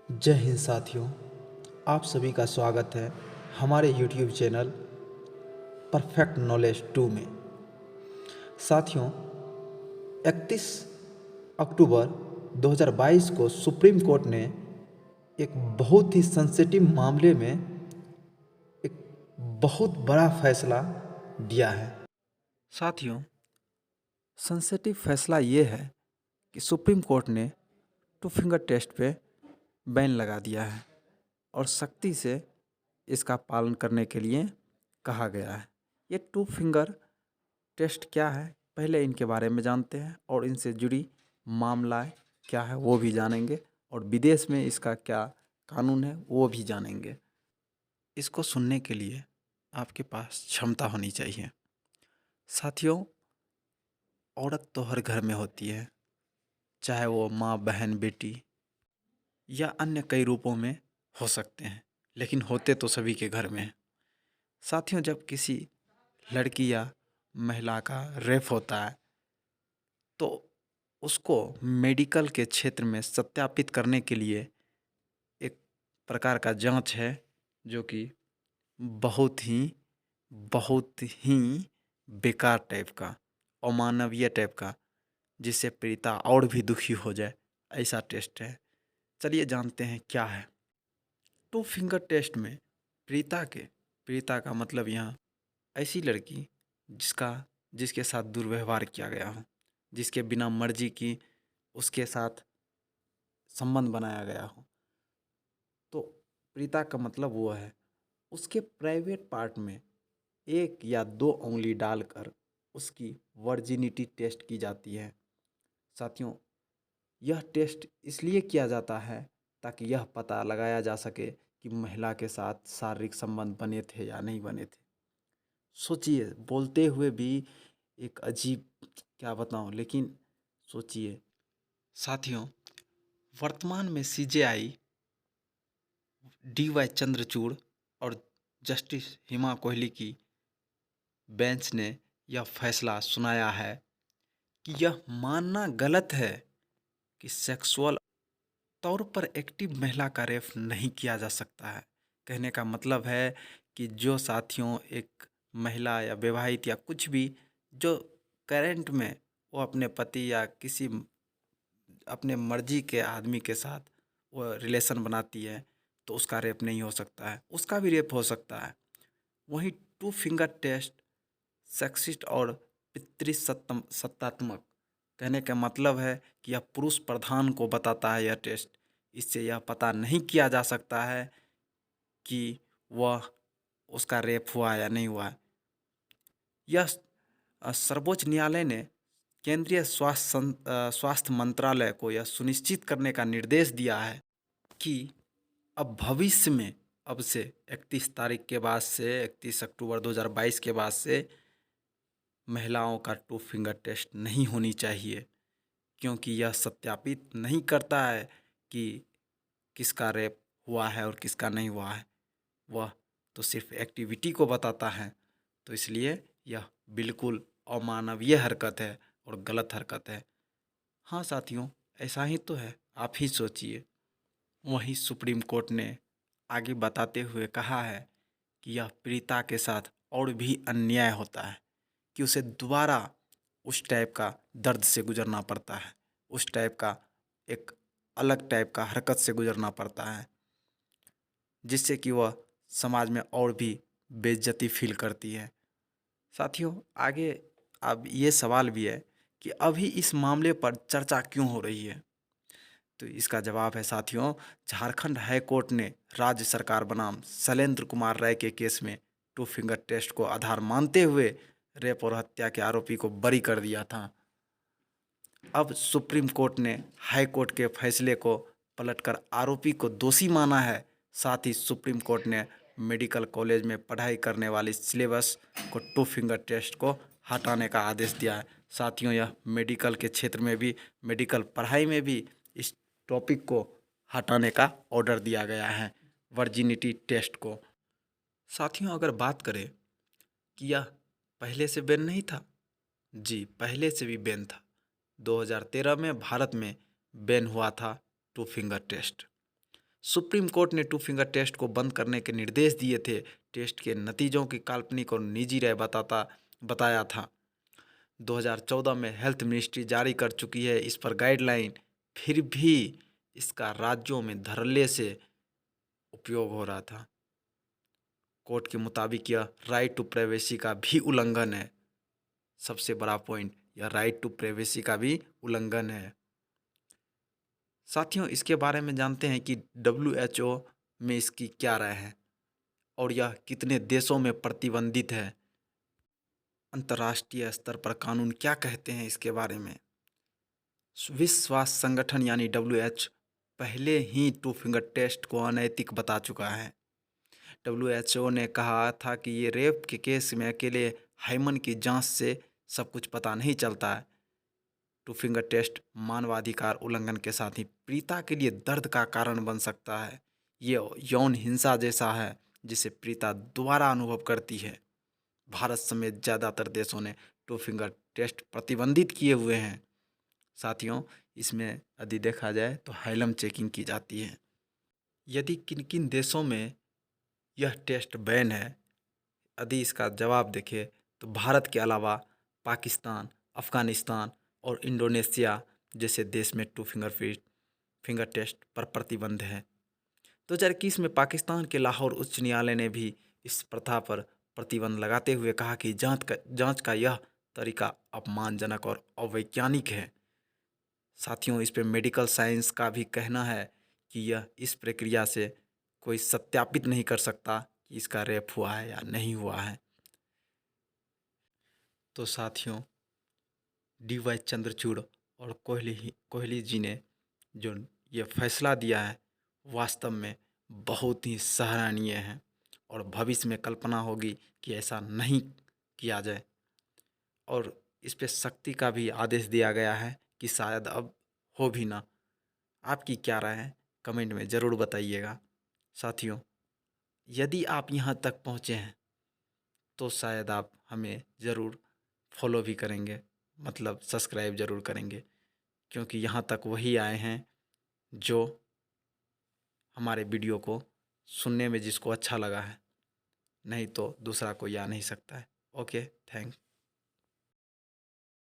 जय हिंद साथियों, आप सभी का स्वागत है हमारे YouTube चैनल परफेक्ट नॉलेज 2 में। साथियों, 31 अक्टूबर 2022 को सुप्रीम कोर्ट ने एक बहुत ही सेंसिटिव मामले में एक बहुत बड़ा फैसला दिया है। साथियों, सेंसिटिव फैसला ये है कि सुप्रीम कोर्ट ने टू फिंगर टेस्ट पे बैन लगा दिया है और सख्ती से इसका पालन करने के लिए कहा गया है। ये टू फिंगर टेस्ट क्या है, पहले इनके बारे में जानते हैं और इनसे जुड़ी मामला क्या है वो भी जानेंगे और विदेश में इसका क्या कानून है वो भी जानेंगे। इसको सुनने के लिए आपके पास क्षमता होनी चाहिए। साथियों, औरत तो हर घर में होती है, चाहे वो माँ, बहन, बेटी या अन्य कई रूपों में हो सकते हैं, लेकिन होते तो सभी के घर में हैं। साथियों, जब किसी लड़की या महिला का रेप होता है तो उसको मेडिकल के क्षेत्र में सत्यापित करने के लिए एक प्रकार का जांच है जो कि बहुत ही बेकार टाइप का, अमानवीय टाइप का, जिससे पीड़िता और भी दुखी हो जाए, ऐसा टेस्ट है। चलिए जानते हैं क्या है। टू फिंगर टेस्ट में पीड़िता का मतलब यहाँ ऐसी लड़की जिसके साथ दुर्व्यवहार किया गया हो, जिसके बिना मर्जी की उसके साथ संबंध बनाया गया हो, तो पीड़िता का मतलब वो है। उसके प्राइवेट पार्ट में एक या दो उंगली डालकर उसकी वर्जिनिटी टेस्ट की जाती है। साथियों, यह टेस्ट इसलिए किया जाता है ताकि यह पता लगाया जा सके कि महिला के साथ शारीरिक संबंध बने थे या नहीं बने थे। सोचिए, बोलते हुए भी एक अजीब, क्या बताऊं, लेकिन सोचिए। साथियों, वर्तमान में सीजेआई DY चंद्रचूड़ और जस्टिस हिमा कोहली की बेंच ने यह फैसला सुनाया है कि यह मानना गलत है कि सेक्सुअल तौर पर एक्टिव महिला का रेप नहीं किया जा सकता है। कहने का मतलब है कि जो साथियों एक महिला या विवाहित या कुछ भी जो करंट में वो अपने पति या किसी अपने मर्जी के आदमी के साथ वो रिलेशन बनाती है तो उसका रेप नहीं हो सकता है, उसका भी रेप हो सकता है। वहीं टू फिंगर टेस्ट सेक्सिस्ट और सत्तात्मक, कहने का मतलब है कि यह पुरुष प्रधान को बताता है यह टेस्ट। इससे यह पता नहीं किया जा सकता है कि वह उसका रेप हुआ या नहीं हुआ। यह सर्वोच्च न्यायालय ने केंद्रीय स्वास्थ्य मंत्रालय को यह सुनिश्चित करने का निर्देश दिया है कि अब भविष्य में, अब से 31 तारीख के बाद से 31 अक्टूबर 2022 के बाद से महिलाओं का टू फिंगर टेस्ट नहीं होनी चाहिए, क्योंकि यह सत्यापित नहीं करता है कि किसका रेप हुआ है और किसका नहीं हुआ है। वह तो सिर्फ एक्टिविटी को बताता है। तो इसलिए यह बिल्कुल अमानवीय हरकत है और गलत हरकत है। हाँ साथियों, ऐसा ही तो है, आप ही सोचिए। वहीं सुप्रीम कोर्ट ने आगे बताते हुए कहा है कि यह पीड़िता के साथ और भी अन्याय होता है कि उसे दोबारा उस टाइप का दर्द से गुजरना पड़ता है, उस टाइप का एक अलग टाइप का हरकत से गुजरना पड़ता है, जिससे कि वह समाज में और भी बेइज्जती फील करती है। साथियों, आगे अब ये सवाल भी है कि अभी इस मामले पर चर्चा क्यों हो रही है। तो इसका जवाब है साथियों, झारखंड हाई कोर्ट ने राज्य सरकार बनाम शैलेंद्र कुमार राय के केस में टू फिंगर टेस्ट को आधार मानते हुए रेप और हत्या के आरोपी को बरी कर दिया था। अब सुप्रीम कोर्ट ने हाई कोर्ट के फैसले को पलटकर आरोपी को दोषी माना है। साथ ही सुप्रीम कोर्ट ने मेडिकल कॉलेज में पढ़ाई करने वाली सिलेबस को टू फिंगर टेस्ट को हटाने का आदेश दिया है। साथियों, यह मेडिकल के क्षेत्र में भी, मेडिकल पढ़ाई में भी इस टॉपिक को हटाने का ऑर्डर दिया गया है, वर्जिनिटी टेस्ट को। साथियों, अगर बात करें कि यह पहले से बैन नहीं था, जी पहले से भी बैन था। 2013 में भारत में बैन हुआ था two finger test. Supreme court ने टू फिंगर टेस्ट को बंद करने के निर्देश दिए थे। टेस्ट के नतीजों की काल्पनिक और निजी राय बताया था। 2014 में हेल्थ मिनिस्ट्री जारी कर चुकी है इस पर गाइडलाइन, फिर भी इसका राज्यों में धड़ल्ले से उपयोग हो रहा था। कोर्ट के मुताबिक यह राइट टू प्राइवेसी का भी उल्लंघन है। सबसे बड़ा पॉइंट, यह राइट टू प्राइवेसी का भी उल्लंघन है। साथियों, इसके बारे में जानते हैं कि WHO में इसकी क्या राय है और यह कितने देशों में प्रतिबंधित है। अंतर्राष्ट्रीय स्तर पर कानून क्या कहते हैं इसके बारे में। विश्व स्वास्थ्य संगठन यानी WHO पहले ही टू फिंगर टेस्ट को अनैतिक बता चुका है। WHO ने कहा था कि ये रेप के केस में अकेले हाइमन की जांच से सब कुछ पता नहीं चलता है। टू फिंगर टेस्ट मानवाधिकार उल्लंघन के साथ ही पीड़िता के लिए दर्द का कारण बन सकता है। ये यौन हिंसा जैसा है जिसे पीड़िता दोबारा अनुभव करती है। भारत समेत ज़्यादातर देशों ने टू फिंगर टेस्ट प्रतिबंधित किए हुए हैं। साथियों, इसमें यदि देखा जाए तो हाइलम चेकिंग की जाती है। यदि किन किन देशों में यह टेस्ट बैन है, यदि इसका जवाब देखें तो भारत के अलावा पाकिस्तान, अफ़गानिस्तान और इंडोनेशिया जैसे देश में टू फिंगर टेस्ट पर प्रतिबंध है। 2021 में पाकिस्तान के लाहौर उच्च न्यायालय ने भी इस प्रथा पर प्रतिबंध लगाते हुए कहा कि जांच का यह तरीका अपमानजनक और अवैज्ञानिक है। साथियों, इस पे मेडिकल साइंस का भी कहना है कि यह इस प्रक्रिया से कोई सत्यापित नहीं कर सकता कि इसका रेप हुआ है या नहीं हुआ है। तो साथियों, DY चंद्रचूड़ और कोहली जी ने जो ये फैसला दिया है वास्तव में बहुत ही सराहनीय है और भविष्य में कल्पना होगी कि ऐसा नहीं किया जाए। और इस पे सख्ती का भी आदेश दिया गया है कि शायद अब हो भी ना। आपकी क्या राय है कमेंट में ज़रूर बताइएगा। साथियों, यदि आप यहाँ तक पहुँचे हैं तो शायद आप हमें ज़रूर फॉलो भी करेंगे, मतलब सब्सक्राइब ज़रूर करेंगे, क्योंकि यहाँ तक वही आए हैं जो हमारे वीडियो को सुनने में जिसको अच्छा लगा है, नहीं तो दूसरा कोई आ नहीं सकता है। Okay, thank